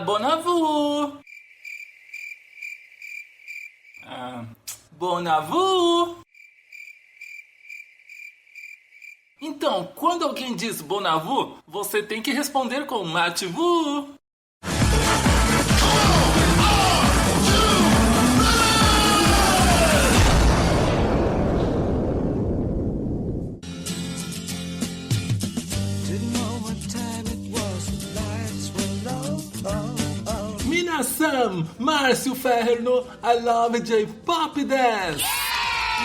Bonavu! Bonavu! Então, quando alguém diz Bonavu, você tem que responder com Mativu. Minasan, Márcio Ferrer no I Love J-Pop Dance.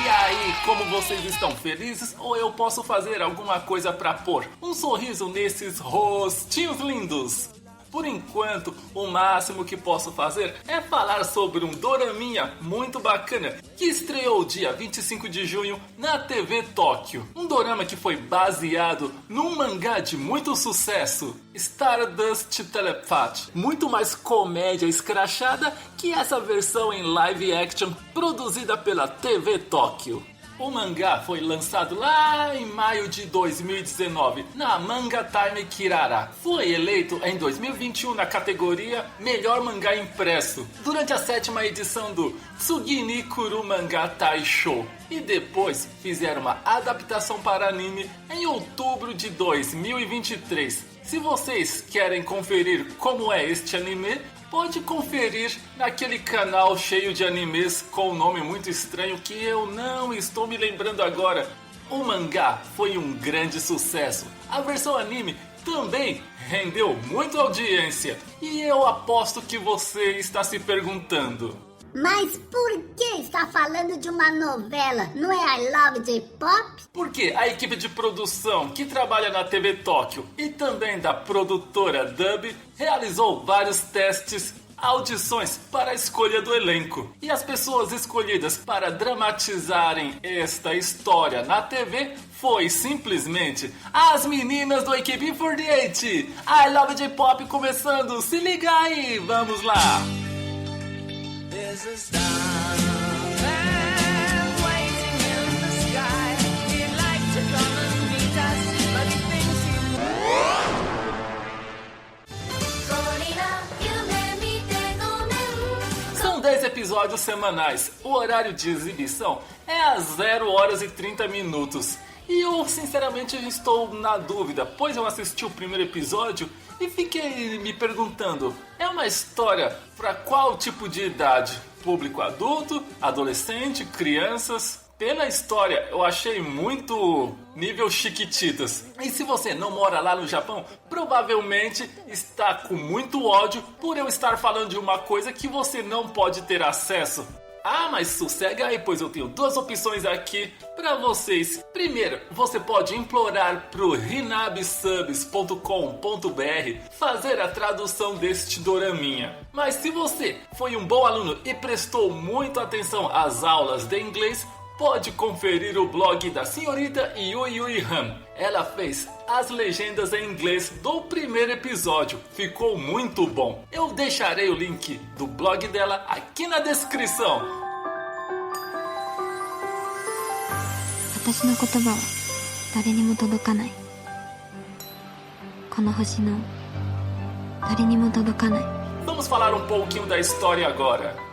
E aí, como vocês estão felizes? Ou eu posso fazer alguma coisa pra pôr um sorriso nesses rostinhos lindos? Por enquanto, o máximo que posso fazer é falar sobre um doraminha muito bacana que estreou dia 25 de junho na TV Tóquio. Um dorama que foi baseado num mangá de muito sucesso, Stardust Telepath. Muito mais comédia escrachada que essa versão em live action produzida pela TV Tóquio. O mangá foi lançado lá em maio de 2019 na Manga Time Kirara. Foi eleito em 2021 na categoria Melhor Mangá Impresso durante a 7ª edição do Tsugini Kuru Manga Taisho. E depois fizeram uma adaptação para anime em outubro de 2023. Se vocês querem conferir como é este anime, pode conferir naquele canal cheio de animes com um nome muito estranho que eu não estou me lembrando agora. O mangá foi um grande sucesso. A versão anime também rendeu muita audiência. E eu aposto que você está se perguntando: mas por que está falando de uma novela? Não é I Love J-Pop? Porque a equipe de produção que trabalha na TV Tóquio e também da produtora Dub realizou vários testes, audições para a escolha do elenco. E as pessoas escolhidas para dramatizarem esta história na TV foi simplesmente as meninas do AKB48. I Love J-Pop começando, se liga aí, vamos lá! There's a star waiting in the sky. He'd like to come and meet us, but he thinks he... São 10 episódios semanais. O horário de exibição é às 0 horas e 30 minutos. E eu sinceramente estou na dúvida, pois eu assisti o primeiro episódio e fiquei me perguntando: é uma história para qual tipo de idade? Público adulto, adolescente, crianças? Pela história eu achei muito nível Chiquititas. E se você não mora lá no Japão, provavelmente está com muito ódio por eu estar falando de uma coisa que você não pode ter acesso. Ah, mas sossega aí, pois eu tenho duas opções aqui para vocês. Primeiro, você pode implorar pro hinabisubs.com.br fazer a tradução deste doraminha. Mas se você foi um bom aluno e prestou muita atenção às aulas de inglês, pode conferir o blog da senhorita Yui Han. Ela fez as legendas em inglês do primeiro episódio. Ficou muito bom. Eu deixarei o link do blog dela aqui na descrição. 私の言葉は誰にも届かない。この星の誰にも届かない。 Vamos falar um pouquinho da história agora.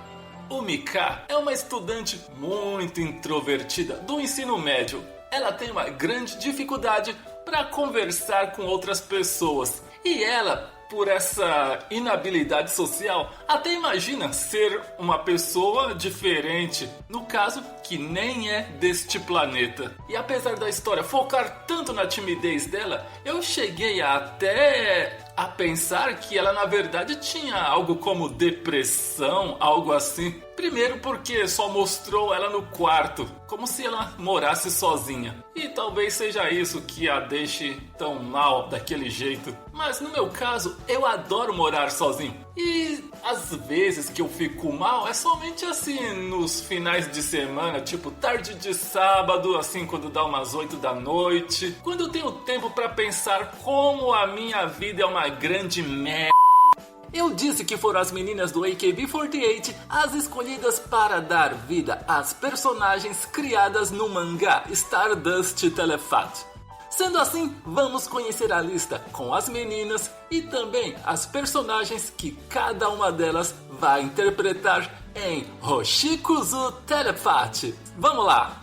O Mika é uma estudante muito introvertida do ensino médio. Ela tem uma grande dificuldade para conversar com outras pessoas. E ela, por essa inabilidade social, até imagina ser uma pessoa diferente. No caso, que nem é deste planeta. E apesar da história focar tanto na timidez dela, eu cheguei até a pensar que ela na verdade tinha algo como depressão, algo assim. Primeiro porque só mostrou ela no quarto, como se ela morasse sozinha. E talvez seja isso que a deixe tão mal daquele jeito. Mas no meu caso, eu adoro morar sozinho. E às vezes que eu fico mal é somente assim nos finais de semana, tipo tarde de sábado, assim quando dá umas 8 da noite. Quando eu tenho tempo pra pensar como a minha vida é uma grande merda. Eu disse que foram as meninas do AKB48 as escolhidas para dar vida às personagens criadas no mangá Stardust Telepath. Sendo assim, vamos conhecer a lista com as meninas e também as personagens que cada uma delas vai interpretar em Hoshikuzu Telepathy. Vamos lá!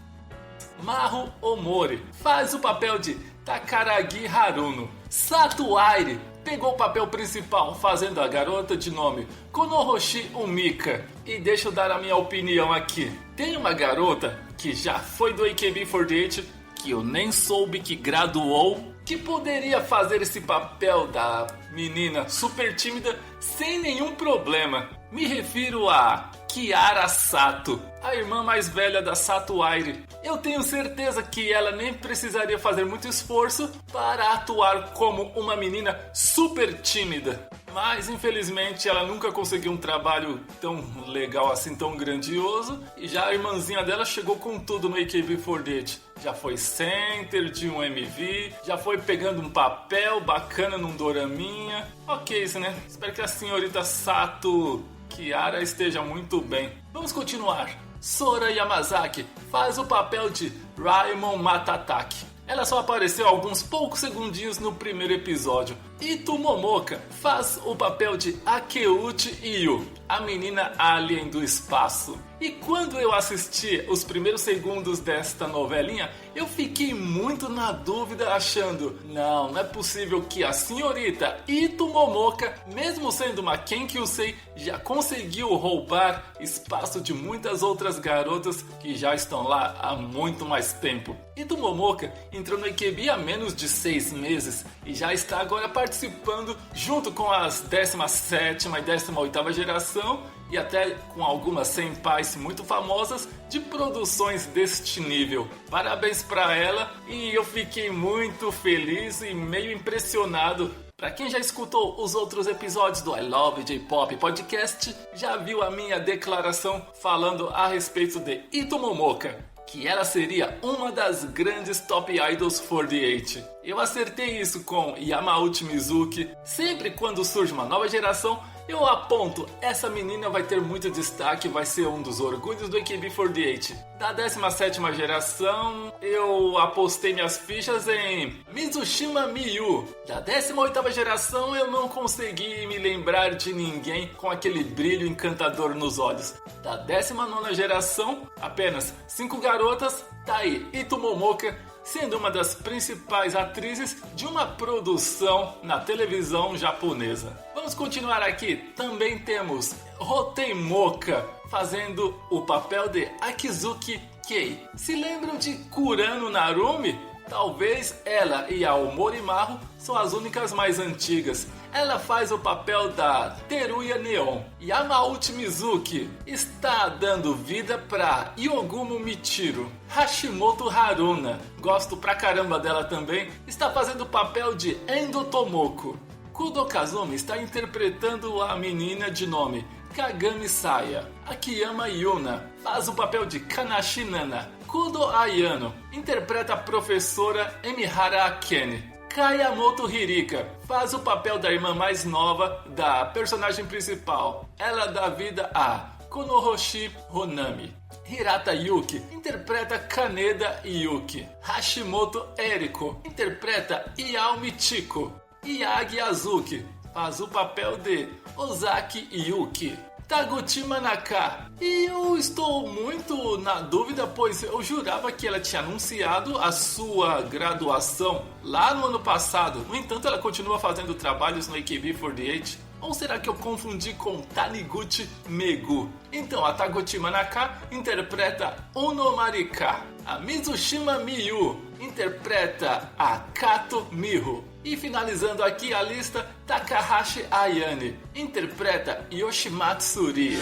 Maru Omori faz o papel de Takaragi Haruno. Sato Airi pegou o papel principal fazendo a garota de nome Konohoshi Umika. E deixa eu dar a minha opinião aqui. Tem uma garota que já foi do AKB48, que eu nem soube que graduou, que poderia fazer esse papel da menina super tímida sem nenhum problema. Me refiro a Kiara Sato, a irmã mais velha da Sato Airi. Eu tenho certeza que ela nem precisaria fazer muito esforço para atuar como uma menina super tímida. Mas infelizmente ela nunca conseguiu um trabalho tão legal assim, tão grandioso. E já a irmãzinha dela chegou com tudo no AKB48. Já foi center de um MV, já foi pegando um papel bacana num doraminha. Ok, isso né? Espero que a senhorita Sato Kiara esteja muito bem. Vamos continuar. Sora Yamazaki faz o papel de Raimon Matataki. Ela só apareceu alguns poucos segundinhos no primeiro episódio. Ito Momoka faz o papel de Akeuchi Iyo, a menina alien do espaço. E quando eu assisti os primeiros segundos desta novelinha, eu fiquei muito na dúvida achando, não é possível que a senhorita Ito Momoka, mesmo sendo uma Kenkyusei, já conseguiu roubar espaço de muitas outras garotas que já estão lá há muito mais tempo. Ito Momoka entrou no AKB há menos de 6 meses e já está agora participando junto com as 17ª e 18ª geração e até com algumas senpais muito famosas de produções deste nível. Parabéns para ela e eu fiquei muito feliz e meio impressionado. Para quem já escutou os outros episódios do I Love J-Pop Podcast, já viu a minha declaração falando a respeito de Ito Momoka, que ela seria uma das grandes top idols 48. Eu acertei isso com Yamauchi Mizuki. Sempre quando surge uma nova geração, eu aponto, essa menina vai ter muito destaque, vai ser um dos orgulhos do AKB48. Da 17ª geração, eu apostei minhas fichas em Mizushima Miyu. Da 18ª geração, eu não consegui me lembrar de ninguém com aquele brilho encantador nos olhos. Da 19ª geração, apenas 5 garotas, tá aí Ito Momoka, sendo uma das principais atrizes de uma produção na televisão japonesa. Vamos continuar aqui. Também temos Rotei Moka fazendo o papel de Akizuki Kei. Se lembram de Kurano Narumi? Talvez ela e a Omori Maru são as únicas mais antigas. Ela faz o papel da Teruya Neon. Yamauchi Mizuki está dando vida para Yogumo Michiru. Hashimoto Haruna, gosto pra caramba dela também, está fazendo o papel de Endo Tomoko. Kudo Kazumi está interpretando a menina de nome Kagami Saya. Akiyama Yuna faz o papel de Kanashi Nana. Kudo Ayano interpreta a professora Emihara Akene. Kayamoto Hirika faz o papel da irmã mais nova da personagem principal. Ela dá vida a Konohoshi Honami. Hirata Yuki interpreta Kaneda Yuki. Hashimoto Eriko interpreta Iao Michiko. Yagi Azuki faz o papel de Ozaki Yuki. Taguchi Manaka. E eu estou muito na dúvida, pois eu jurava que ela tinha anunciado a sua graduação lá no ano passado. No entanto, ela continua fazendo trabalhos no AKB48. Ou será que eu confundi com Taniguchi Megu? Então, a Taguchi Manaka interpreta Ono Marika. A Mizushima Miyu interpreta a Kato Miho. E finalizando aqui a lista, Takahashi Ayane interpreta Yoshimatsu Rie.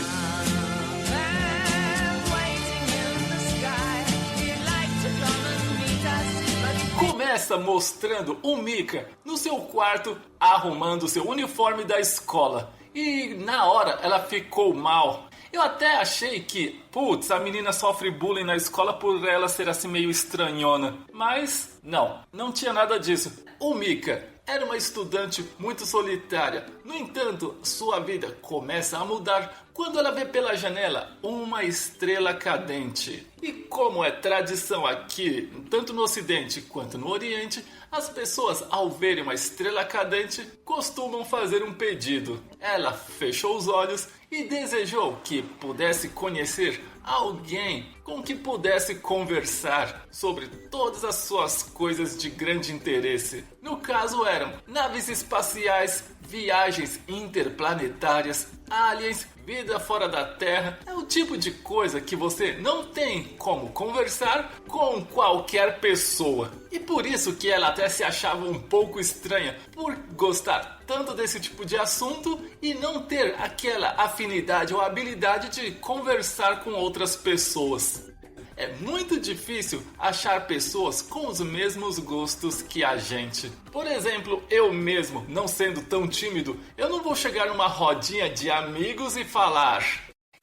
Começa mostrando o Mika no seu quarto arrumando seu uniforme da escola. E na hora ela ficou mal. Eu até achei que, putz, a menina sofre bullying na escola por ela ser assim meio estranhona. Mas não tinha nada disso. O Mika era uma estudante muito solitária. No entanto, sua vida começa a mudar quando ela vê pela janela uma estrela cadente. E como é tradição aqui, tanto no Ocidente quanto no Oriente, as pessoas, ao verem uma estrela cadente, costumam fazer um pedido. Ela fechou os olhos e desejou que pudesse conhecer alguém com que pudesse conversar sobre todas as suas coisas de grande interesse. No caso eram naves espaciais, viagens interplanetárias, aliens, vida fora da Terra. É o tipo de coisa que você não tem como conversar com qualquer pessoa. E por isso que ela até se achava um pouco estranha por gostar tanto desse tipo de assunto e não ter aquela afinidade ou habilidade de conversar com outras pessoas. É muito difícil achar pessoas com os mesmos gostos que a gente. Por exemplo, eu mesmo, não sendo tão tímido, eu não vou chegar numa rodinha de amigos e falar: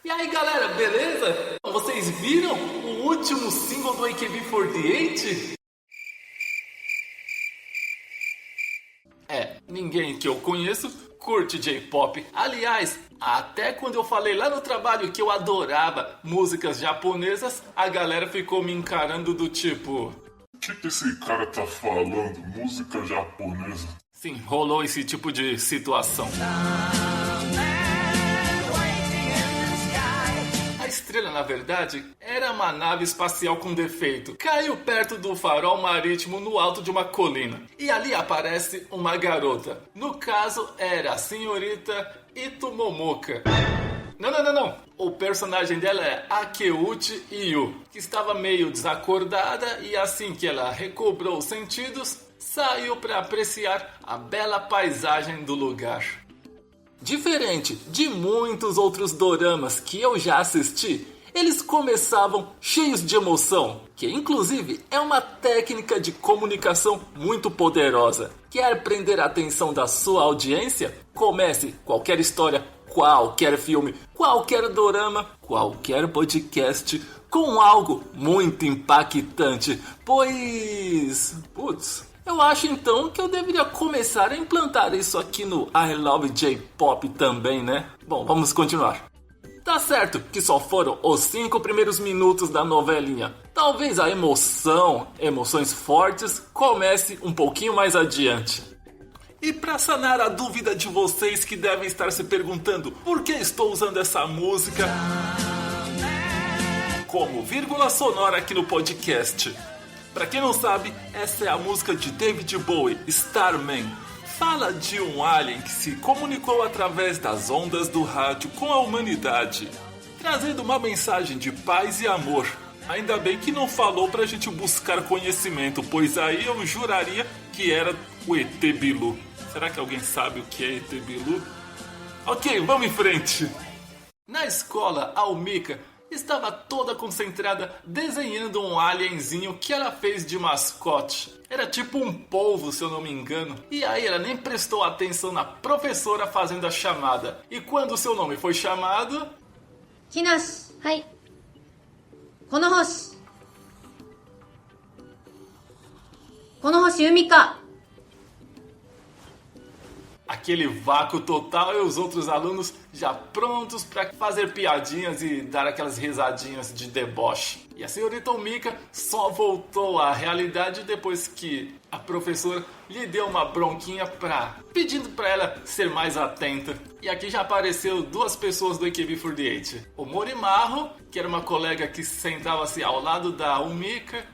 "E aí galera, beleza? Vocês viram o último single do AKB48? Ninguém que eu conheço curte J-pop. Aliás, até quando eu falei lá no trabalho que eu adorava músicas japonesas, a galera ficou me encarando do tipo: o que esse cara tá falando? Música japonesa? Sim, rolou esse tipo de situação. A estrela, na verdade, era uma nave espacial com defeito. Caiu perto do farol marítimo no alto de uma colina. E ali aparece uma garota. No caso, era a senhorita Ito Momoka. Não. O personagem dela é Akeuchi Yu, que estava meio desacordada e assim que ela recobrou os sentidos, saiu para apreciar a bela paisagem do lugar. Diferente de muitos outros doramas que eu já assisti, eles começavam cheios de emoção, que inclusive é uma técnica de comunicação muito poderosa. Quer prender a atenção da sua audiência? Comece qualquer história, qualquer filme, qualquer dorama, qualquer podcast com algo muito impactante, pois... eu acho então que eu deveria começar a implantar isso aqui no I Love J-Pop também, né? Bom, vamos continuar. Tá certo que só foram os 5 primeiros minutos da novelinha. Talvez a emoções fortes, comece um pouquinho mais adiante. E para sanar a dúvida de vocês que devem estar se perguntando por que estou usando essa música como vírgula sonora aqui no podcast. Pra quem não sabe, essa é a música de David Bowie, Starman. Fala de um alien que se comunicou através das ondas do rádio com a humanidade, trazendo uma mensagem de paz e amor. Ainda bem que não falou pra gente buscar conhecimento, pois aí eu juraria que era o ET Bilu. Será que alguém sabe o que é ET Bilu? Ok, vamos em frente. Na escola, a Umika estava toda concentrada desenhando um alienzinho que ela fez de mascote. Era tipo um polvo, se eu não me engano. E aí ela nem prestou atenção na professora fazendo a chamada. E quando o seu nome foi chamado... Kinas. Hai. Kono hoshi Umika. Aquele vácuo total e os outros alunos já prontos para fazer piadinhas e dar aquelas risadinhas de deboche. E a senhorita Umika só voltou à realidade depois que a professora lhe deu uma bronquinha pedindo para ela ser mais atenta. E aqui já apareceu 2 pessoas do AKB48. O Morimaru, que era uma colega que sentava-se ao lado da Umika.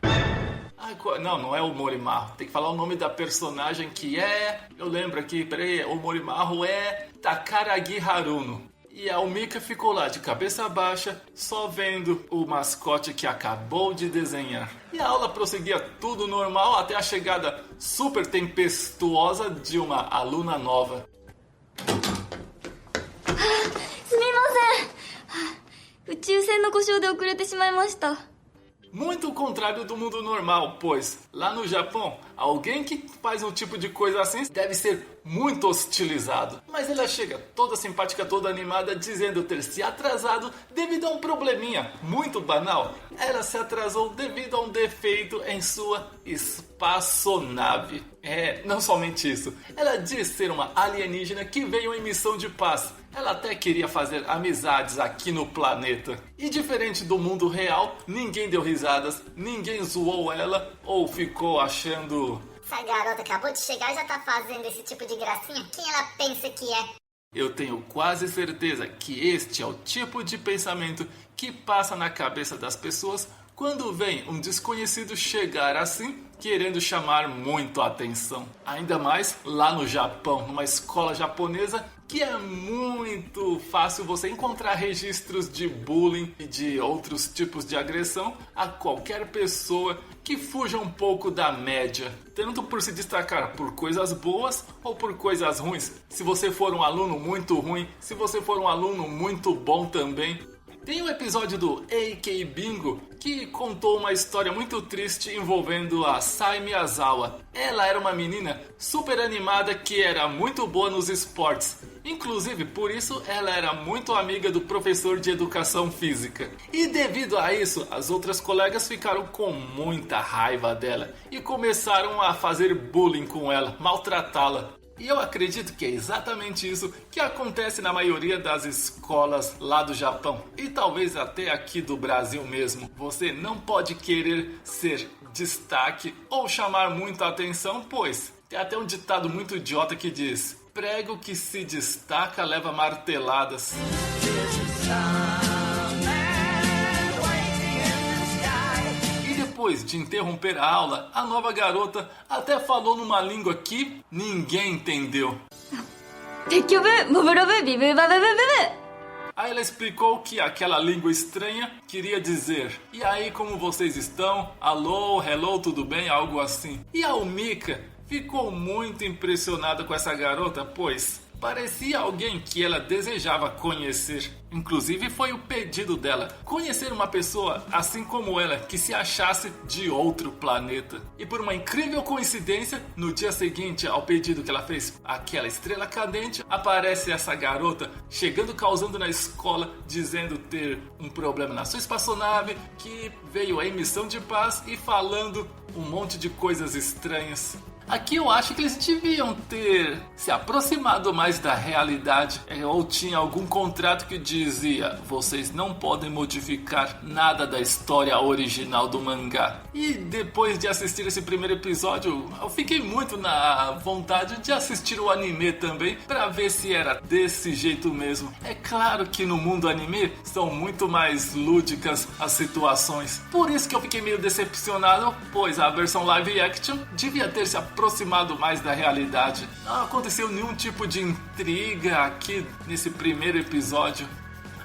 Não é o Morimaru. Tem que falar o nome da personagem que é... Eu lembro aqui, peraí. O Morimaru é Takaragi Haruno. E a Umika ficou lá de cabeça baixa, só vendo o mascote que acabou de desenhar. E a aula prosseguia tudo normal até a chegada super tempestuosa de uma aluna nova. Muito o contrário do mundo normal, pois lá no Japão, Alguém que faz um tipo de coisa assim deve ser muito hostilizado. Mas ela chega toda simpática, toda animada, dizendo ter se atrasado devido a um probleminha muito banal. Ela se atrasou devido a um defeito em sua espaçonave. Não somente isso. Ela diz ser uma alienígena que veio em missão de paz. Ela até queria fazer amizades aqui no planeta. E diferente do mundo real, ninguém deu risadas, ninguém zoou ela ou ficou achando... Essa garota acabou de chegar e já tá fazendo esse tipo de gracinha? Quem ela pensa que é? Eu tenho quase certeza que este é o tipo de pensamento que passa na cabeça das pessoas quando vem um desconhecido chegar assim, querendo chamar muito a atenção. Ainda mais lá no Japão, numa escola japonesa, que é muito fácil você encontrar registros de bullying e de outros tipos de agressão a qualquer pessoa que fuja um pouco da média, tanto por se destacar por coisas boas ou por coisas ruins. Se você for um aluno muito ruim, se você for um aluno muito bom também. Tem um episódio do AK Bingo que contou uma história muito triste envolvendo a Sai Miyazawa. Ela era uma menina super animada que era muito boa nos esportes. Inclusive, por isso, ela era muito amiga do professor de educação física. E devido a isso, as outras colegas ficaram com muita raiva dela e começaram a fazer bullying com ela, maltratá-la. E eu acredito que é exatamente isso que acontece na maioria das escolas lá do Japão. E talvez até aqui do Brasil mesmo. Você não pode querer ser destaque ou chamar muita atenção, pois tem até um ditado muito idiota que diz: prego que se destaca leva marteladas. Depois de interromper a aula, a nova garota até falou numa língua que ninguém entendeu. Aí ela explicou que aquela língua estranha queria dizer: e aí, como vocês estão? Alô, hello, tudo bem? Algo assim. E a Umika ficou muito impressionada com essa garota, pois parecia alguém que ela desejava conhecer. Inclusive foi o pedido dela, conhecer uma pessoa assim como ela, que se achasse de outro planeta. E por uma incrível coincidência, no dia seguinte ao pedido que ela fez, aquela estrela cadente, aparece essa garota chegando, causando na escola, dizendo ter um problema na sua espaçonave, que veio em missão de paz e falando um monte de coisas estranhas. Aqui eu acho que eles deviam ter se aproximado mais da realidade, ou tinha algum contrato que dizia: vocês não podem modificar nada da história original do mangá. E depois de assistir esse primeiro episódio, eu fiquei muito na vontade de assistir o anime também, para ver se era desse jeito mesmo. É claro que no mundo anime são muito mais lúdicas as situações, por isso que eu fiquei meio decepcionado, pois a versão live action devia ter se aproximado mais da realidade. Não aconteceu nenhum tipo de intriga aqui nesse primeiro episódio.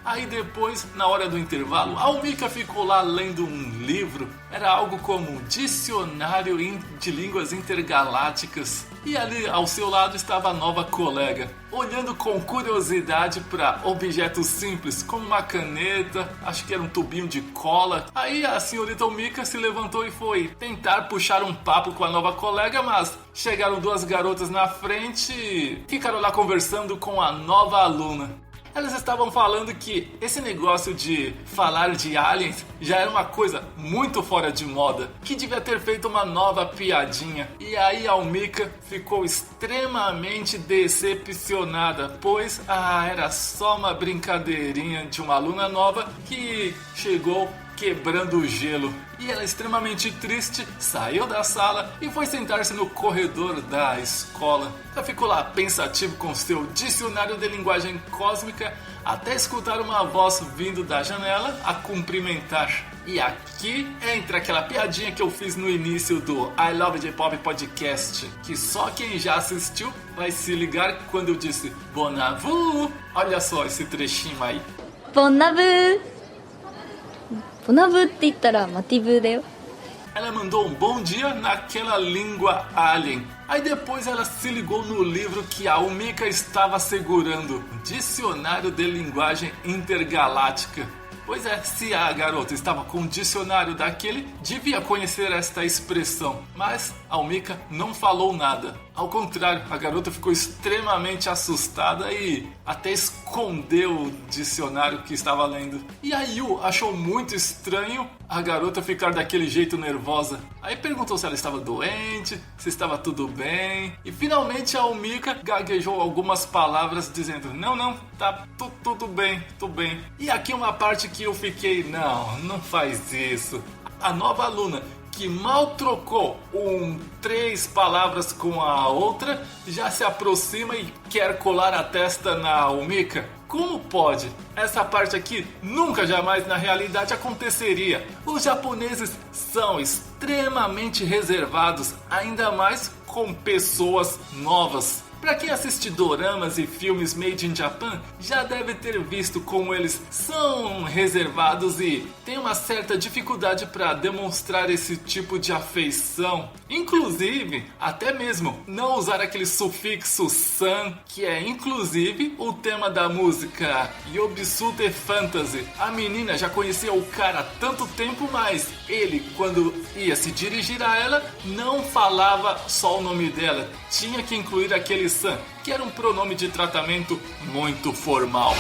Aí depois, na hora do intervalo, a Umika ficou lá lendo um livro. Era algo como um dicionário de línguas intergalácticas. E ali ao seu lado estava a nova colega, olhando com curiosidade para objetos simples, como uma caneta, acho que era um tubinho de cola. Aí a senhorita Umika se levantou e foi tentar puxar um papo com a nova colega, mas chegaram duas garotas na frente e ficaram lá conversando com a nova aluna. Elas estavam falando que esse negócio de falar de aliens já era uma coisa muito fora de moda, que devia ter feito uma nova piadinha. E aí a Umika ficou extremamente decepcionada, pois era só uma brincadeirinha de uma aluna nova que chegou quebrando o gelo. E ela, extremamente triste, saiu da sala e foi sentar-se no corredor da escola. Ela ficou lá pensativo com seu dicionário de linguagem cósmica, até escutar uma voz vindo da janela a cumprimentar. E aqui entra aquela piadinha que eu fiz no início do I Love J-Pop Podcast, que só quem já assistiu vai se ligar quando eu disse Bonavu. Olha só esse trechinho aí. Bonavu. Bonavu って言ったらマティブだよ。 Ela mandou um bom dia naquela língua alien. Aí depois ela se ligou no livro que a Umika estava segurando, Dicionário de Linguagem Intergaláctica. Pois é, se a garota estava com um dicionário daquele, devia conhecer esta expressão. Mas a Mika não falou nada. Ao contrário, a garota ficou extremamente assustada e até escondeu o dicionário que estava lendo. E a Yu achou muito estranho a garota ficar daquele jeito nervosa. Aí perguntou se ela estava doente, se estava tudo bem. E finalmente a Mika gaguejou algumas palavras dizendo: não, tá tudo bem, tudo bem. E aqui uma parte que eu fiquei: não faz isso. A nova aluna, que mal trocou 3 palavras com a outra, já se aproxima e quer colar a testa na Mika. Como pode? Essa parte aqui nunca jamais na realidade aconteceria. Os japoneses são extremamente reservados, ainda mais com pessoas novas. Para quem assiste doramas e filmes made in Japan, já deve ter visto como eles são reservados e tem uma certa dificuldade para demonstrar esse tipo de afeição. Inclusive, até mesmo não usar aquele sufixo san, que é inclusive o tema da música Yobisute Fantasy. A menina já conhecia o cara há tanto tempo, mas ele, quando ia se dirigir a ela, não falava só o nome dela. Tinha que incluir aquele san, que era um pronome de tratamento muito formal.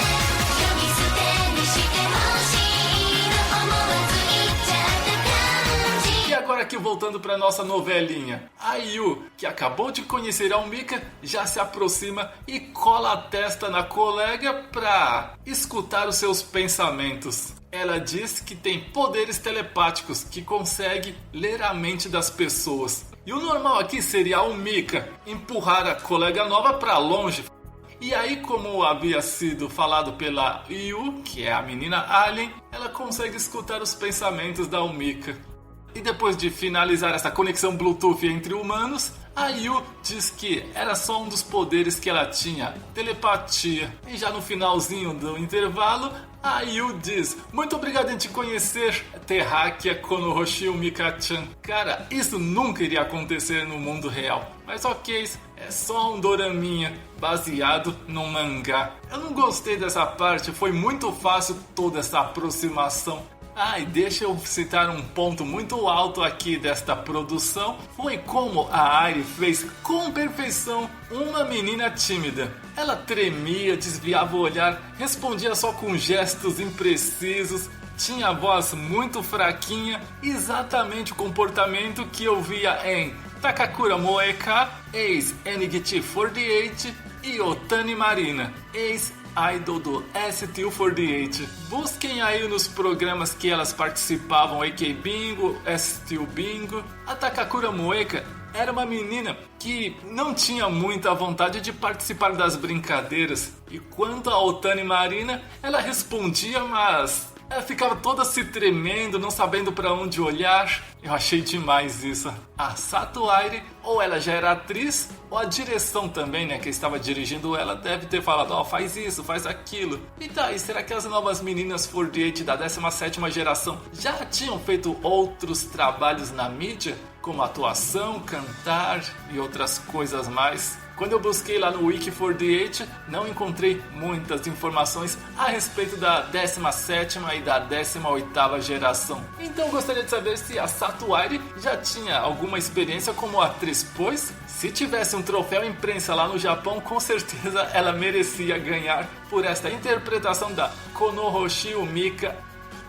E agora aqui voltando para nossa novelinha, a Yu, que acabou de conhecer a Mika, já se aproxima e cola a testa na colega para escutar os seus pensamentos. Ela diz que tem poderes telepáticos, que consegue ler a mente das pessoas. E o normal aqui seria a Mika empurrar a colega nova para longe. E aí, como havia sido falado pela Yu, que é a menina alien, ela consegue escutar os pensamentos da Mika. E depois de finalizar essa conexão Bluetooth entre humanos, a Yu diz que era só um dos poderes que ela tinha, telepatia. E já no finalzinho do intervalo, a Yu diz: muito obrigado em te conhecer, Terráquea Konohoshi Mika-chan. Cara, isso nunca iria acontecer no mundo real. Mas ok, é só um doraminha baseado num mangá. Eu não gostei dessa parte, foi muito fácil toda essa aproximação. E deixa eu citar um ponto muito alto aqui desta produção. Foi como a Airi fez com perfeição uma menina tímida. Ela tremia, desviava o olhar, respondia só com gestos imprecisos, tinha a voz muito fraquinha, exatamente o comportamento que eu via em Takakura Moeka, ex-NGT48 e Otani Marina, ex-idol do STU48. Busquem aí nos programas que elas participavam, AK Bingo, STU Bingo. A Takakura Moeka era uma menina que não tinha muita vontade de participar das brincadeiras. E quanto a Otani Marina, ela respondia, mas ela ficava toda se tremendo, não sabendo para onde olhar. Eu achei demais isso. A Sato Airi, ou ela já era atriz, ou a direção também, né, que estava dirigindo ela, deve ter falado: faz isso, faz aquilo. E daí, será que as novas meninas 48 da 17ª geração já tinham feito outros trabalhos na mídia? Como atuação, cantar e outras coisas mais? Quando eu busquei lá no Wiki48, não encontrei muitas informações a respeito da 17ª e da 18ª geração. Então gostaria de saber se a Sato Airi já tinha alguma experiência como atriz, pois se tivesse um troféu imprensa lá no Japão, com certeza ela merecia ganhar por esta interpretação da Konohoshi Mika.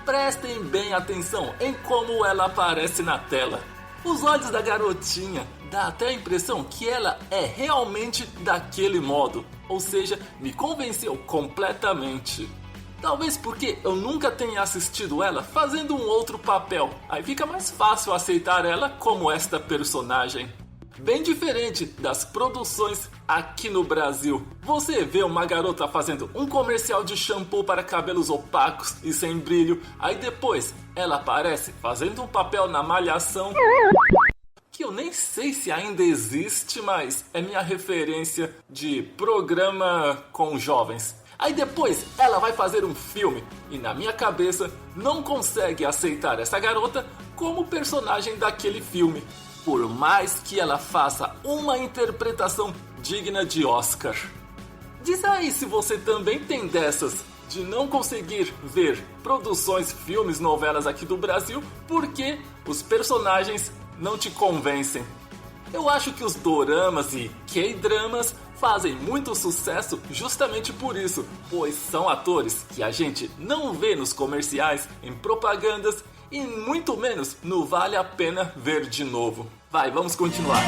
Prestem bem atenção em como ela aparece na tela. Os olhos da garotinha dá até a impressão que ela é realmente daquele modo, ou seja, me convenceu completamente. Talvez porque eu nunca tenha assistido ela fazendo um outro papel, aí fica mais fácil aceitar ela como esta personagem. Bem diferente das produções aqui no Brasil. Você vê uma garota fazendo um comercial de shampoo para cabelos opacos e sem brilho, aí depois ela aparece fazendo um papel na Malhação, que eu nem sei se ainda existe, mas é minha referência de programa com jovens. Aí depois ela vai fazer um filme e na minha cabeça não consegue aceitar essa garota como personagem daquele filme, por mais que ela faça uma interpretação digna de Oscar. Diz aí se você também tem dessas de não conseguir ver produções, filmes, novelas aqui do Brasil porque os personagens não te convencem. Eu acho que os doramas e K-dramas fazem muito sucesso justamente por isso, pois são atores que a gente não vê nos comerciais, em propagandas e muito menos no Vale a Pena Ver de Novo. Vai, vamos continuar.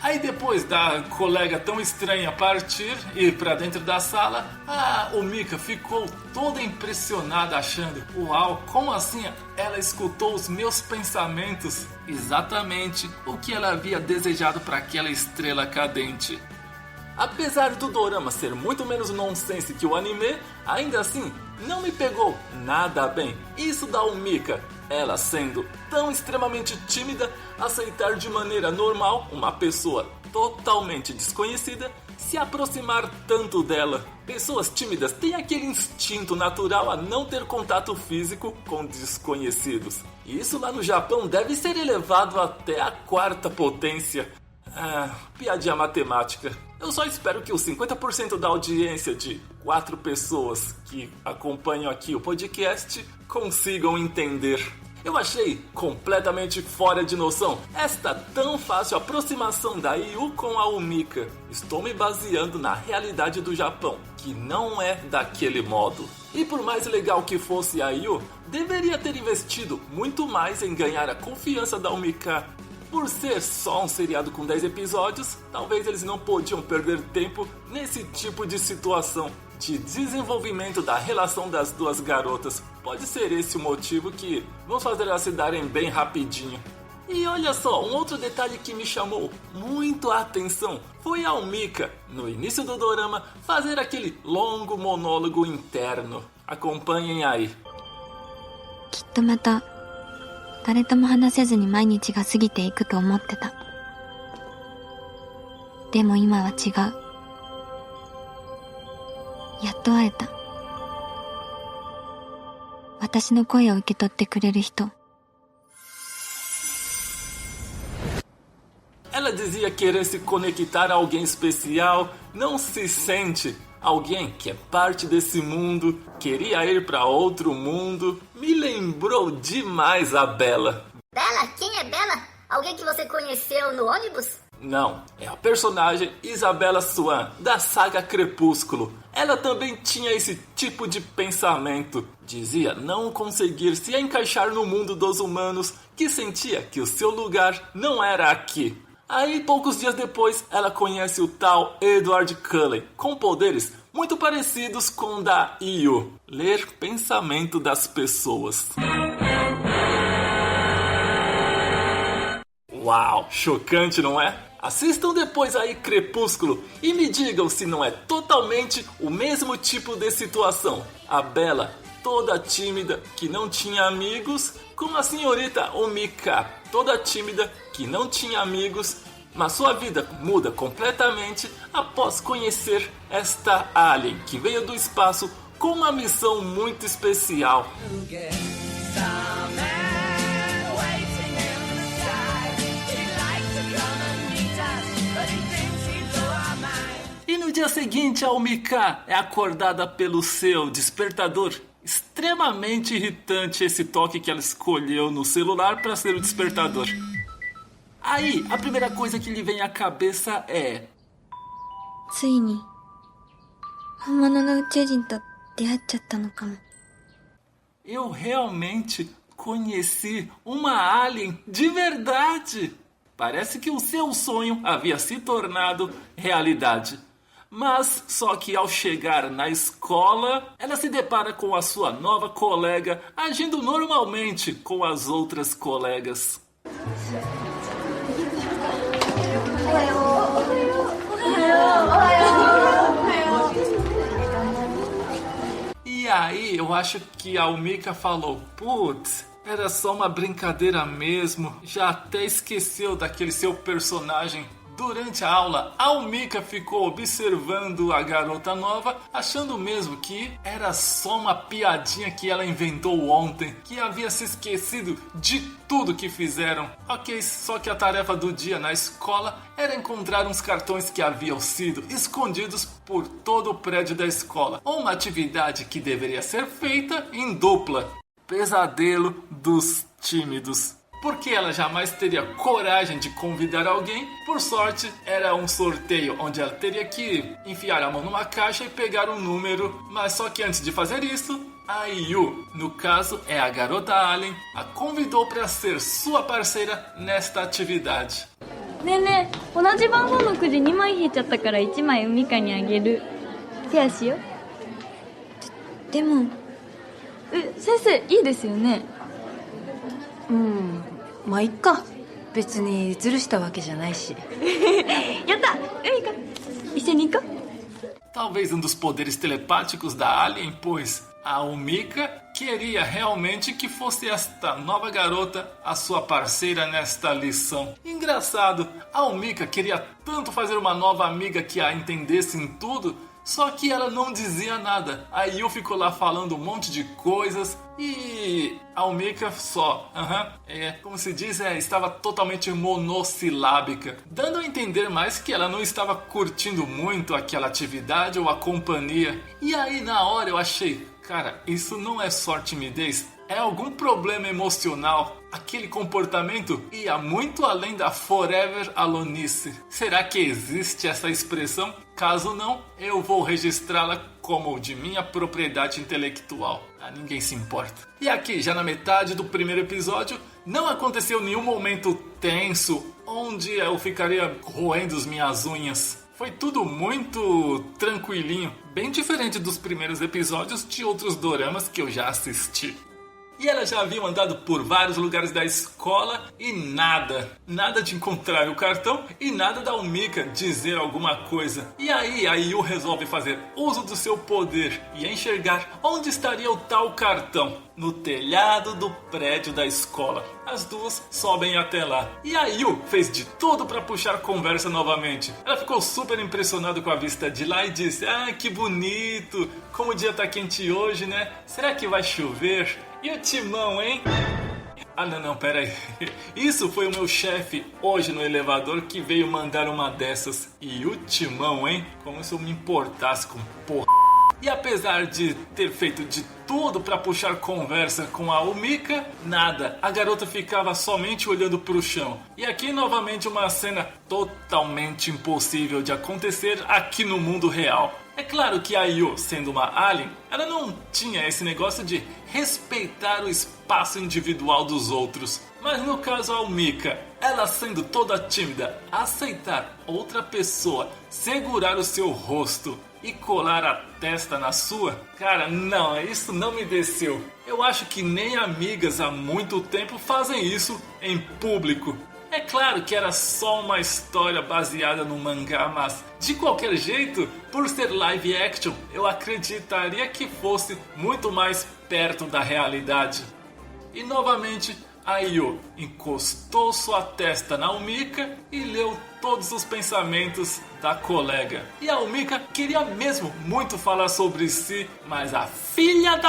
Aí depois da colega tão estranha partir e ir pra dentro da sala, o Mika ficou toda impressionada achando: uau, como assim ela escutou os meus pensamentos? Exatamente o que ela havia desejado para aquela estrela cadente. Apesar do dorama ser muito menos nonsense que o anime, ainda assim não me pegou nada bem. Isso dá ao Mika, ela sendo tão extremamente tímida, aceitar de maneira normal uma pessoa totalmente desconhecida se aproximar tanto dela. Pessoas tímidas têm aquele instinto natural a não ter contato físico com desconhecidos. E isso lá no Japão deve ser elevado até a 4ª potência. Piadinha matemática. Eu só espero que os 50% da audiência de 4 pessoas que acompanham aqui o podcast consigam entender. Eu achei completamente fora de noção esta tão fácil aproximação da IU com a Umika. Estou me baseando na realidade do Japão, que não é daquele modo. E por mais legal que fosse a IU, deveria ter investido muito mais em ganhar a confiança da Umika. Por ser só um seriado com 10 episódios, talvez eles não podiam perder tempo nesse tipo de situação de desenvolvimento da relação das duas garotas. Pode ser esse o motivo que vamos fazer elas se darem bem rapidinho. E olha só, um outro detalhe que me chamou muito a atenção foi a Umika, no início do dorama, fazer aquele longo monólogo interno. Acompanhem aí. きっとまた誰とも話せずに毎日が過ぎていくと思ってた。でも今は違う。やっと会えた。私の声を受け取ってくれる人。Ela dizia querer se conectar a alguém especial, não se sente alguém que é parte desse mundo, queria ir para outro mundo. Me lembrou demais a Bella. Bella? Quem é Bella? Alguém que você conheceu no ônibus? Não, é a personagem Isabella Swan, da saga Crepúsculo. Ela também tinha esse tipo de pensamento. Dizia não conseguir se encaixar no mundo dos humanos, que sentia que o seu lugar não era aqui. Aí, poucos dias depois, ela conhece o tal Edward Cullen, com poderes muito parecidos com o da IU, ler pensamento das pessoas. Uau, chocante, não é? Assistam depois aí Crepúsculo e me digam se não é totalmente o mesmo tipo de situação. A Bella, toda tímida, que não tinha amigos, com a senhorita Umika, toda tímida, que não tinha amigos, mas sua vida muda completamente após conhecer esta alien que veio do espaço com uma missão muito especial. E no dia seguinte, a Umika é acordada pelo seu despertador. Extremamente irritante esse toque que ela escolheu no celular para ser o despertador. Aí, a primeira coisa que lhe vem à cabeça é... ついに本物の宇宙人と出会っちゃったのかも。 Eu realmente conheci uma alien de verdade. Parece que o seu sonho havia se tornado realidade. Mas só que ao chegar na escola, ela se depara com a sua nova colega agindo normalmente com as outras colegas. E aí eu acho que a Umika falou: putz, era só uma brincadeira mesmo. Já até esqueceu daquele seu personagem Durante a aula, a Almika ficou observando a garota nova, achando mesmo que era só uma piadinha que ela inventou ontem, que havia se esquecido de tudo que fizeram. Ok, só que a tarefa do dia na escola era encontrar uns cartões que haviam sido escondidos por todo o prédio da escola. Uma atividade que deveria ser feita em dupla. Pesadelo dos tímidos. Porque ela jamais teria coragem de convidar alguém. Por sorte, era um sorteio onde ela teria que enfiar a mão numa caixa e pegar um número. Mas só que antes de fazer isso, a Yu, no caso é a garota Alien, a convidou para ser sua parceira nesta atividade. ねえねえ、同じ番号のくじ2枚引いちゃったから1枚ミカにあげる。ペアしよう。でも先生いいですよね。まあいっか。別にずるしたわけじゃないし。やった、ミカ一緒に行こう。 Talvez um dos poderes telepáticos da Alien, pois a Almika queria realmente que fosse esta nova garota a sua parceira nesta lição. Engraçado, a Almika queria tanto fazer uma nova amiga que a entendesse em tudo, só que ela não dizia nada. A Yu ficou lá falando um monte de coisas e a Almika só, como se diz, estava totalmente monossilábica, dando a entender mais que ela não estava curtindo muito aquela atividade ou a companhia. E aí na hora eu achei, cara, isso não é só timidez, é algum problema emocional. Aquele comportamento ia muito além da forever alonice. Será que existe essa expressão? Caso não, eu vou registrá-la como de minha propriedade intelectual. Ninguém se importa. E aqui, já na metade do primeiro episódio, não aconteceu nenhum momento tenso onde eu ficaria roendo as minhas unhas. Foi tudo muito tranquilinho, bem diferente dos primeiros episódios de outros doramas que eu já assisti. E elas já haviam andado por vários lugares da escola e nada de encontrar o cartão e nada da Almika dizer alguma coisa. E aí a Yu resolve fazer uso do seu poder e enxergar onde estaria o tal cartão. No telhado do prédio da escola. As duas sobem até lá. E a Yu fez de tudo para puxar conversa novamente. Ela ficou super impressionada com a vista de lá e disse: que bonito, como o dia tá quente hoje, né? Será que vai chover? E o timão, hein? Não, pera aí. Isso foi o meu chefe hoje no elevador que veio mandar uma dessas. E o timão, hein? Como se eu me importasse com porra. E apesar de ter feito de tudo para puxar conversa com a Almika, nada. A garota ficava somente olhando para o chão. E aqui novamente uma cena totalmente impossível de acontecer aqui no mundo real. É claro que a Yu, sendo uma alien, ela não tinha esse negócio de respeitar o espaço individual dos outros. Mas no caso a Almika, ela sendo toda tímida, aceitar outra pessoa segurar o seu rosto e colar a testa na sua? Cara, não, isso não me desceu. Eu acho que nem amigas há muito tempo fazem isso em público. É claro que era só uma história baseada no mangá, mas de qualquer jeito, por ser live action, eu acreditaria que fosse muito mais perto da realidade. E novamente, a Yu encostou sua testa na Almika e leu todos os pensamentos da colega. E a Almika queria mesmo muito falar sobre si, mas a filha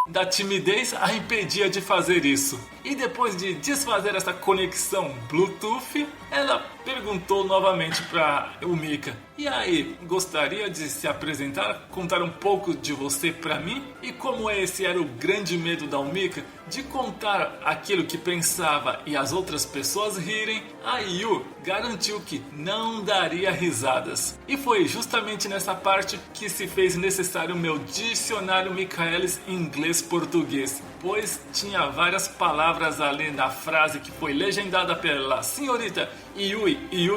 da timidez a impedia de fazer isso. E depois de desfazer essa conexão Bluetooth, ela perguntou novamente para Almika: e aí, gostaria de se apresentar, contar um pouco de você para mim? E como esse era o grande medo da Almika, de contar aquilo que pensava e as outras pessoas rirem, a Yu garantiu que não daria risadas. E foi justamente nessa parte que se fez necessário o meu dicionário Michaelis inglês-português, pois tinha várias palavras ali na frase que foi legendada pela senhorita Yui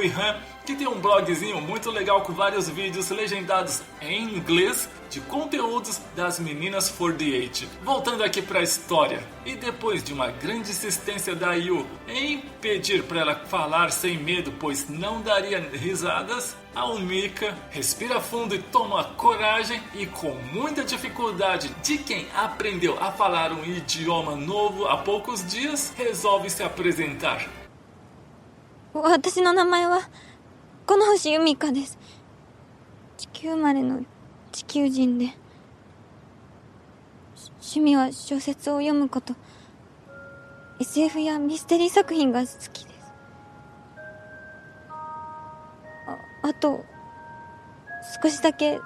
Han, que tem um blogzinho muito legal com vários vídeos legendados em inglês de conteúdos das meninas 48. Voltando aqui para a história, e depois de uma grande insistência da Yu em pedir para ela falar sem medo, pois não daria risadas, a Almika respira fundo e toma coragem e, com muita dificuldade de quem aprendeu a falar um idioma novo há poucos dias, resolve se apresentar. 私の名前はこの星由美香です。地球生まれの地球人で、趣味は小説を読むこと、SF やミステリー作品が好きです。あと少しだけ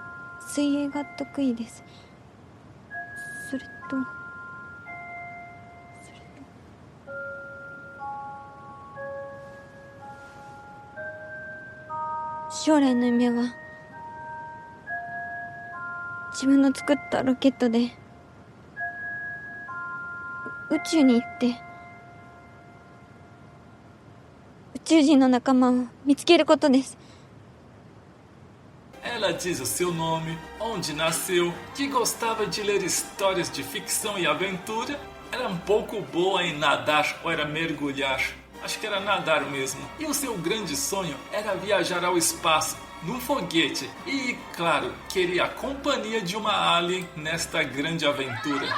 水泳が得意です。それと将来の夢は自分の作ったロケットで宇宙に行って宇宙人の仲間を見つけることです。Ela diz o seu nome, onde nasceu, que gostava de ler histórias de ficção e aventura, era um pouco boa em nadar ou era mergulhar. Acho que era nadar mesmo. E o seu grande sonho era viajar ao espaço, num foguete. E, claro, queria a companhia de uma alien nesta grande aventura.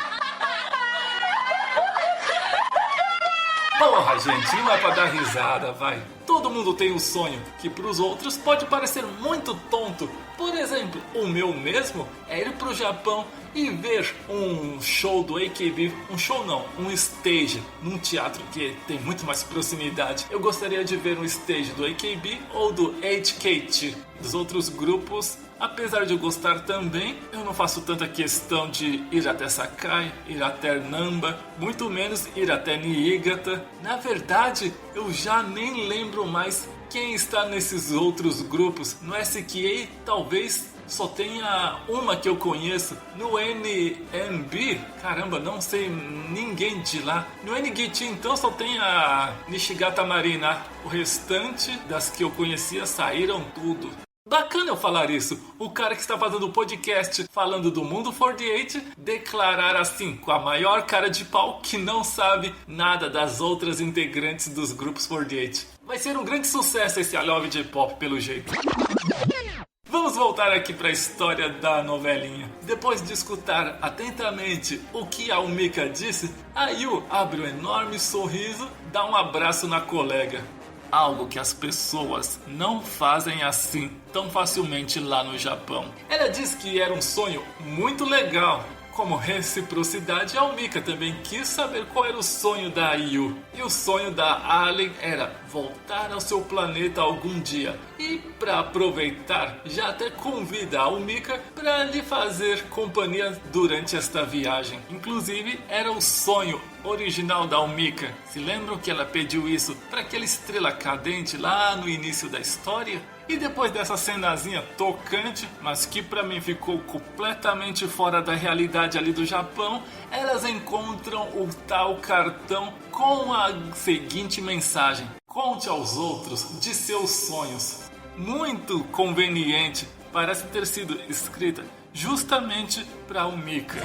Porra, gente, não é pra dar risada, vai. Todo mundo tem um sonho que pros outros pode parecer muito tonto. Por exemplo, o meu mesmo é ir pro Japão e ver um show do AKB, um show não, um stage, num teatro que tem muito mais proximidade. Eu gostaria de ver um stage do AKB ou do HKT, dos outros grupos. Apesar de eu gostar também, eu não faço tanta questão de ir até Sakai, ir até Namba, muito menos ir até Niigata. Na verdade, eu já nem lembro mais quem está nesses outros grupos. No SKA, talvez só tenha uma que eu conheço. No NMB, caramba, não sei ninguém de lá. No NGT, então, só tem a Nishigata Marina. O restante das que eu conhecia saíram tudo. Bacana eu falar isso, o cara que está fazendo o podcast falando do Mundo 48 declarar assim, com a maior cara de pau, que não sabe nada das outras integrantes dos grupos 48. Vai ser um grande sucesso esse I Love J-Pop pelo jeito. Vamos voltar aqui para a história da novelinha. Depois de escutar atentamente o que a Umika disse, a Yu abre um enorme sorriso, dá um abraço na colega. Algo que as pessoas não fazem assim tão facilmente lá no Japão. Ela diz que era um sonho muito legal. Como reciprocidade, a Umika também quis saber qual era o sonho da Yu. E o sonho da Alien era voltar ao seu planeta algum dia. E para aproveitar, já até convida a Umika para lhe fazer companhia durante esta viagem. Inclusive, era o sonho original da Umika. Se lembram que ela pediu isso para aquela estrela cadente lá no início da história? E depois dessa cenazinha tocante, mas que pra mim ficou completamente fora da realidade ali do Japão, elas encontram o tal cartão com a seguinte mensagem: conte aos outros de seus sonhos. Muito conveniente, parece ter sido escrita justamente para Umika.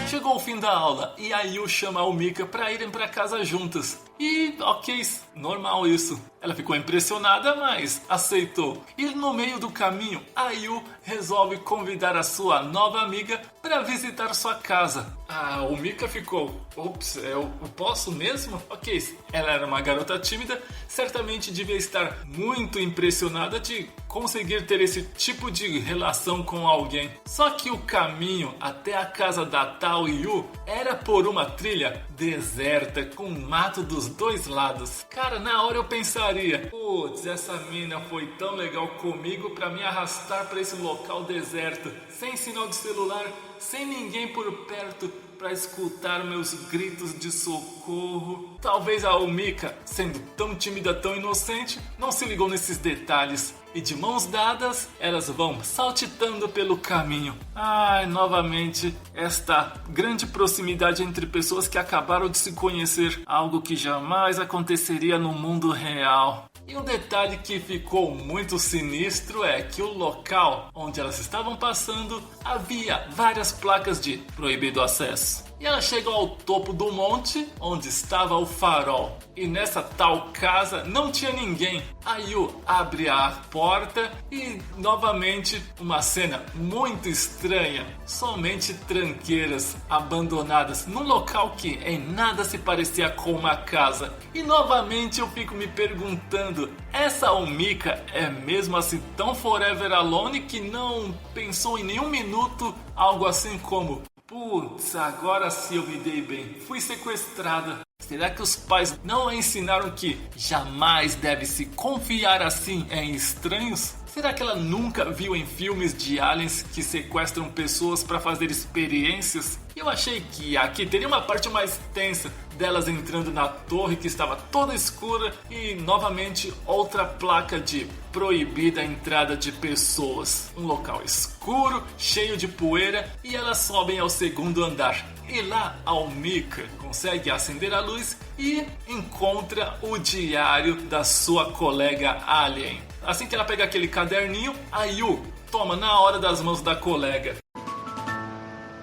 Chegou o fim da aula e a Yu chama a Umika para irem para casa juntas. E ok, normal isso. Ela ficou impressionada, mas aceitou. E no meio do caminho, a Yu resolve convidar a sua nova amiga para visitar sua casa. A Umika ficou, ops, eu posso mesmo? Ok, ela era uma garota tímida, certamente devia estar muito impressionada de conseguir ter esse tipo de relação com alguém. Só que o caminho até a casa da tal Yu era por uma trilha deserta com mato dos dois lados. Cara, na hora eu pensaria, putz, essa mina foi tão legal comigo pra me arrastar pra esse local deserto, sem sinal de celular, sem ninguém por perto pra escutar meus gritos de socorro. Talvez a Umika, sendo tão tímida, tão inocente, não se ligou nesses detalhes. E de mãos dadas, elas vão saltitando pelo caminho. Ai, novamente, esta grande proximidade entre pessoas que acabaram de se conhecer. Algo que jamais aconteceria no mundo real. E um detalhe que ficou muito sinistro é que o local onde elas estavam passando havia várias placas de proibido acesso. E ela chega ao topo do monte, onde estava o farol. E nessa tal casa não tinha ninguém. A Yu abre a porta e novamente uma cena muito estranha. Somente tranqueiras abandonadas num local que em nada se parecia com uma casa. E novamente eu fico me perguntando, essa Omika é mesmo assim tão forever alone que não pensou em nenhum minuto algo assim como: putz, agora sim eu me dei bem, fui sequestrada. Será que os pais não a ensinaram que jamais deve se confiar assim em estranhos? Será que ela nunca viu em filmes de aliens que sequestram pessoas para fazer experiências? Eu achei que aqui teria uma parte mais tensa delas entrando na torre que estava toda escura e novamente outra placa de proibida a entrada de pessoas. Um local escuro, cheio de poeira e elas sobem ao segundo andar. E lá a Omika consegue acender a luz e encontra o diário da sua colega alien. Assim que ela pega aquele caderninho, a Yu toma na hora das mãos da colega.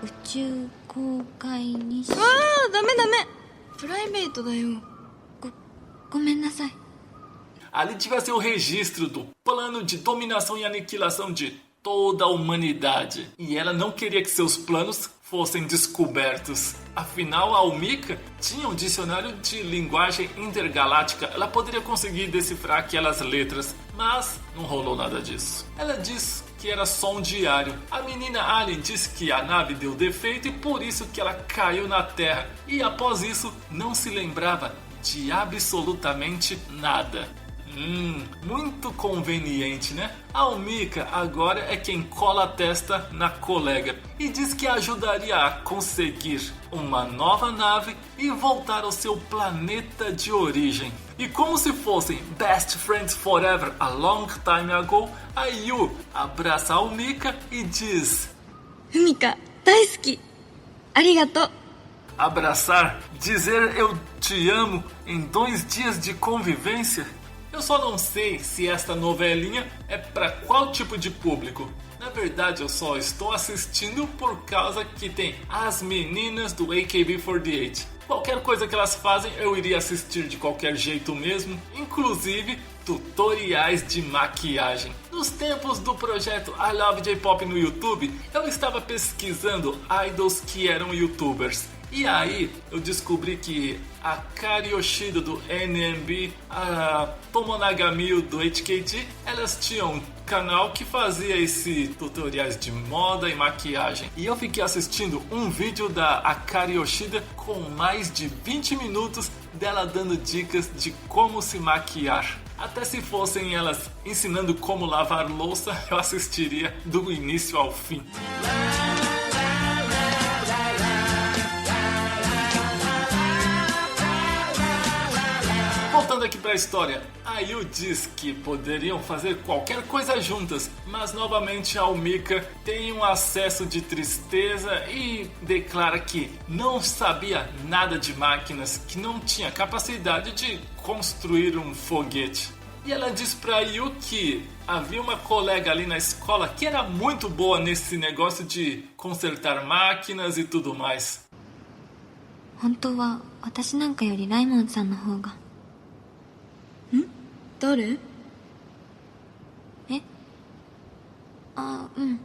宇宙公開にし。ああ、ダメダメ。プライベートだよ。ごめんなさい。 Ali tivesse o registro do plano de dominação e aniquilação de toda a humanidade. E ela não queria que seus planos fossem descobertos. Afinal, a Omika tinha um dicionário de linguagem intergaláctica. Ela poderia conseguir decifrar aquelas letras, mas não rolou nada disso. Ela disse que era só um diário. A menina alien disse que a nave deu defeito e por isso que ela caiu na Terra. E após isso, não se lembrava de absolutamente nada. Muito conveniente, né? A Omika agora é quem cola a testa na colega e diz que ajudaria a conseguir uma nova nave e voltar ao seu planeta de origem. E como se fossem best friends forever a long time ago, a Yu abraça a Omika e diz: Umika, 大好き。ありがとう。 Abraçar, dizer eu te amo em 2 dias de convivência? Eu só não sei se esta novelinha é para qual tipo de público. Na verdade, eu só estou assistindo por causa que tem as meninas do AKB48. Qualquer coisa que elas fazem, eu iria assistir de qualquer jeito mesmo, inclusive tutoriais de maquiagem. Nos tempos do projeto I Love J-Pop no YouTube, eu estava pesquisando idols que eram youtubers. E aí eu descobri que a Kari Yoshida do NMB, a Tomonagami do HKT, elas tinham um canal que fazia esses tutoriais de moda e maquiagem. E eu fiquei assistindo um vídeo da Akari Yoshida com mais de 20 minutos dela dando dicas de como se maquiar. Até se fossem elas ensinando como lavar louça, eu assistiria do início ao fim. Voltando aqui para a história, a Yu diz que poderiam fazer qualquer coisa juntas, mas novamente a Omika tem um acesso de tristeza e declara que não sabia nada de máquinas, que não tinha capacidade de construir um foguete. E ela diz para Yu que havia uma colega ali na escola que era muito boa nesse negócio de consertar máquinas e tudo mais. 本当は私なんかよりライモンさんの方が。誰？え？あ、うん。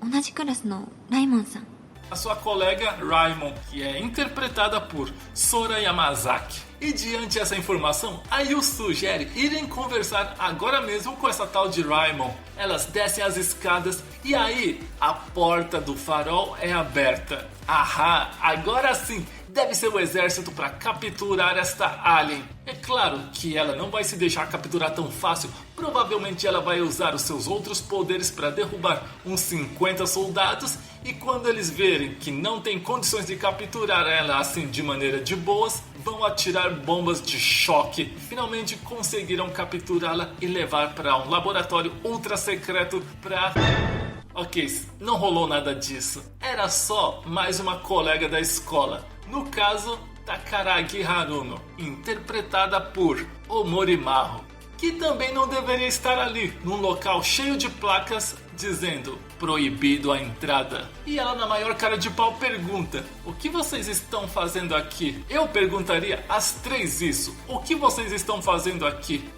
同じクラスのライモンさん。 A sua colega Raimon, que é interpretada por Sora Yamazaki. E diante dessa informação, a Yu sugere irem conversar agora mesmo com essa tal de Raimon. Elas descem as escadas e aí a porta do farol é aberta. Ahá, agora sim! Deve ser o exército para capturar esta alien. É claro que ela não vai se deixar capturar tão fácil. Provavelmente ela vai usar os seus outros poderes para derrubar uns 50 soldados. E quando eles verem que não tem condições de capturar ela assim de maneira de boas, vão atirar bombas de choque. Finalmente conseguiram capturá-la e levar para um laboratório ultra secreto para... Ok, não rolou nada disso. Era só mais uma colega da escola. No caso, Takaragi Haruno, interpretada por Omori Maho, que também não deveria estar ali, num local cheio de placas dizendo proibido a entrada. E ela, na maior cara de pau, pergunta: o que vocês estão fazendo aqui? Eu perguntaria às 3 isso: o que vocês estão fazendo aqui?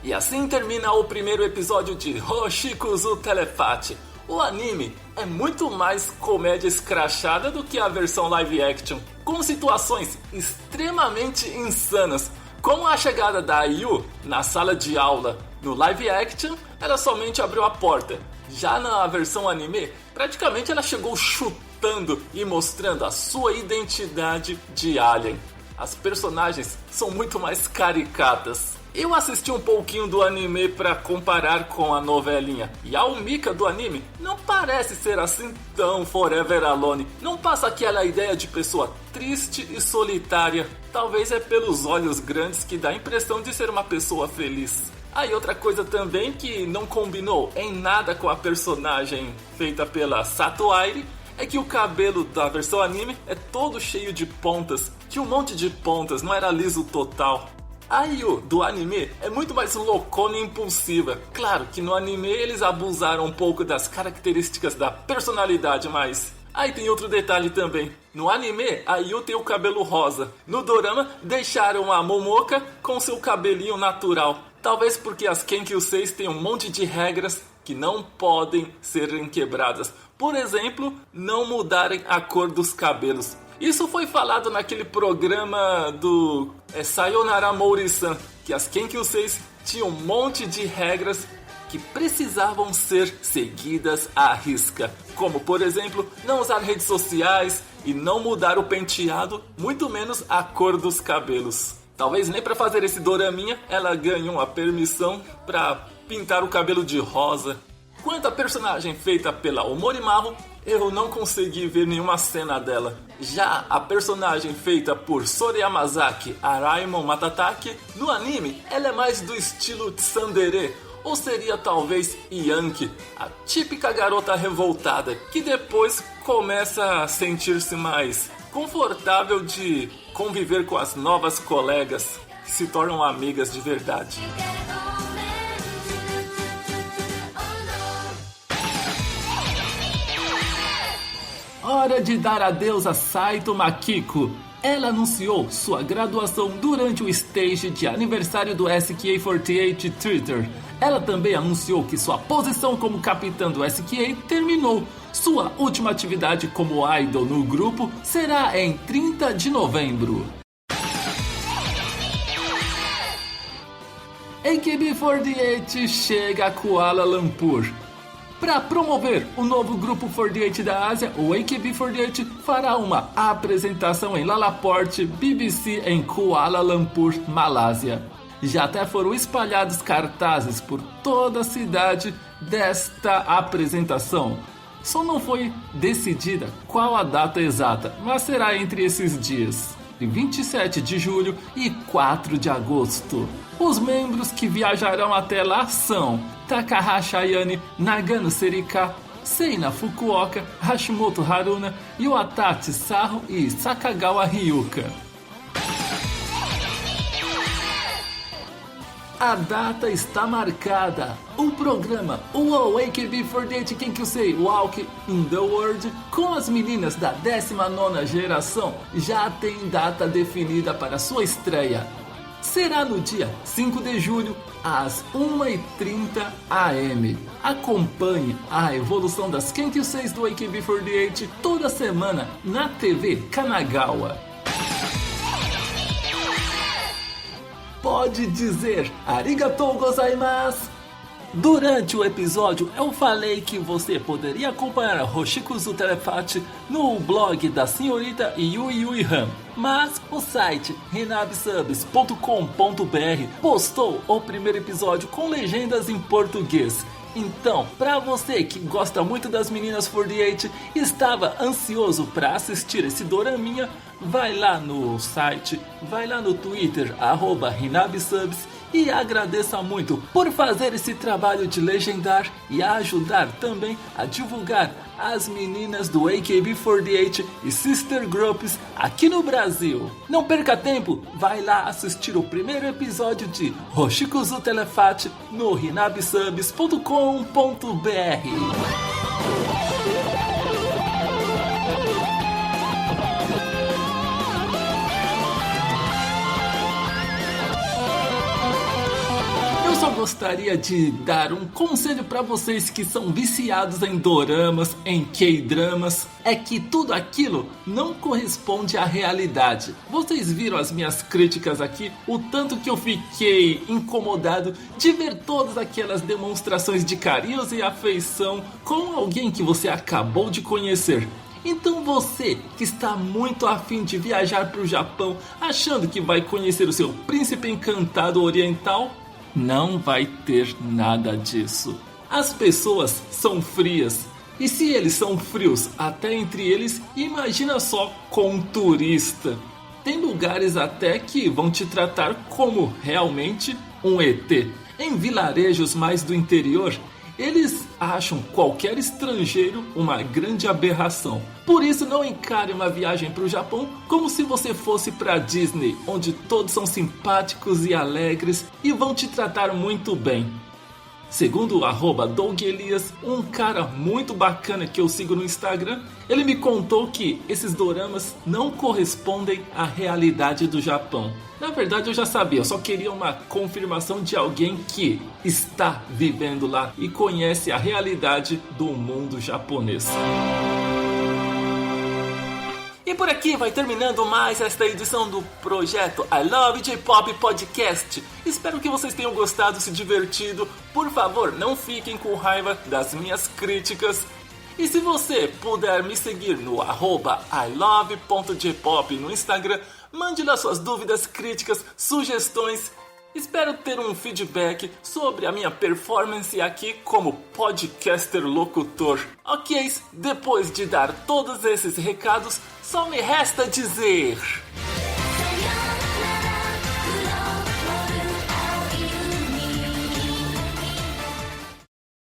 E assim termina o primeiro episódio de Hoshikuzu Telepathy. O anime é muito mais comédia escrachada do que a versão live action, com situações extremamente insanas, como a chegada da Ayu na sala de aula. No live action, ela somente abriu a porta. Já na versão anime, praticamente ela chegou chutando e mostrando a sua identidade de alien. As personagens são muito mais caricatas. Eu assisti um pouquinho do anime para comparar com a novelinha, e a Umika do anime não parece ser assim tão forever alone. Não passa aquela ideia de pessoa triste e solitária. Talvez é pelos olhos grandes que dá a impressão de ser uma pessoa feliz. E outra coisa também que não combinou em nada com a personagem feita pela Sato Airi é que o cabelo da versão anime é todo cheio de pontas. Tinha um monte de pontas, não era liso total. A Ayu do anime é muito mais loucona e impulsiva. Claro que no anime eles abusaram um pouco das características da personalidade, mas... Aí tem outro detalhe também. No anime, a Ayu tem o cabelo rosa. No dorama, deixaram a Momoka com seu cabelinho natural. Talvez porque as Kenkyuseis têm um monte de regras que não podem serem quebradas. Por exemplo, não mudarem a cor dos cabelos. Isso foi falado naquele programa do Sayonara Mori-san, que as Kenkyuseis tinham um monte de regras que precisavam ser seguidas à risca. Como, por exemplo, não usar redes sociais e não mudar o penteado, muito menos a cor dos cabelos. Talvez nem para fazer esse doraminha ela ganhou a permissão para pintar o cabelo de rosa. Quanto à personagem feita pela Omorimaru, eu não consegui ver nenhuma cena dela. Já a personagem feita por Sora Yamazaki, a Raimon Matatake, no anime ela é mais do estilo tsundere, ou seria talvez Yankee, a típica garota revoltada que depois começa a sentir-se mais confortável de conviver com as novas colegas que se tornam amigas de verdade. Hora de dar adeus a Saito Makiko. Ela anunciou sua graduação durante o stage de aniversário do SK48 Theater. Ela também anunciou que sua posição como capitã do SK terminou. Sua última atividade como idol no grupo será em 30 de novembro. AKB48 chega a Kuala Lumpur. Para promover o novo grupo 48 da Ásia, o AKB48 fará uma apresentação em Lalaport BBC em Kuala Lumpur, Malásia. Já até foram espalhados cartazes por toda a cidade desta apresentação. Só não foi decidida qual a data exata, mas será entre esses dias, de 27 de julho e 4 de agosto. Os membros que viajarão até lá são Takahashi Ayane, Nagano Serika, Seina Fukuoka, Hashimoto Haruna, Iwatati Saho e Sakagawa Ryuka. A data está marcada. O programa UOL AKB48 Kenkyusei Walk in the World com as meninas da 19ª geração já tem data definida para sua estreia. Será no dia 5 de julho, às 1h30 am. Acompanhe a evolução das Kenkyuseis do AKB48 toda semana na TV Kanagawa. Pode dizer arigatou gozaimasu. Durante o episódio eu falei que você poderia acompanhar a Hoshikuzu Telepathy no blog da senhorita Yui Han, mas o site hinabsubs.com.br postou o primeiro episódio com legendas em português. Então, para você que gosta muito das meninas 48 e estava ansioso para assistir esse doraminha, vai lá no site, vai lá no Twitter, @hinabsubs e agradeça muito por fazer esse trabalho de legendar e ajudar também a divulgar as meninas do AKB48 e Sister Groups aqui no Brasil. Não perca tempo, vai lá assistir o primeiro episódio de Hoshikuzu Telefate no hinabisubs.com.br. Só gostaria de dar um conselho para vocês que são viciados em doramas, em K-dramas, é que tudo aquilo não corresponde à realidade. Vocês viram as minhas críticas aqui, o tanto que eu fiquei incomodado de ver todas aquelas demonstrações de carinho e afeição com alguém que você acabou de conhecer. Então você que está muito afim de viajar para o Japão, achando que vai conhecer o seu príncipe encantado oriental, não vai ter nada disso. As pessoas são frias. E se eles são frios até entre eles, imagina só com um turista. Tem lugares até que vão te tratar como realmente um ET. Em vilarejos mais do interior, eles acham qualquer estrangeiro uma grande aberração. Por isso não encare uma viagem para o Japão como se você fosse para Disney, onde todos são simpáticos e alegres e vão te tratar muito bem. Segundo o @DougElias, um cara muito bacana que eu sigo no Instagram, ele me contou que esses doramas não correspondem à realidade do Japão. Na verdade eu já sabia, eu só queria uma confirmação de alguém que está vivendo lá e conhece a realidade do mundo japonês. E por aqui vai terminando mais esta edição do projeto I Love J-Pop Podcast. Espero que vocês tenham gostado, se divertido. Por favor, não fiquem com raiva das minhas críticas. E se você puder me seguir no @ilove.jpop no Instagram, mande lá suas dúvidas, críticas, sugestões. Espero ter um feedback sobre a minha performance aqui como podcaster locutor. Ok, depois de dar todos esses recados, só me resta dizer...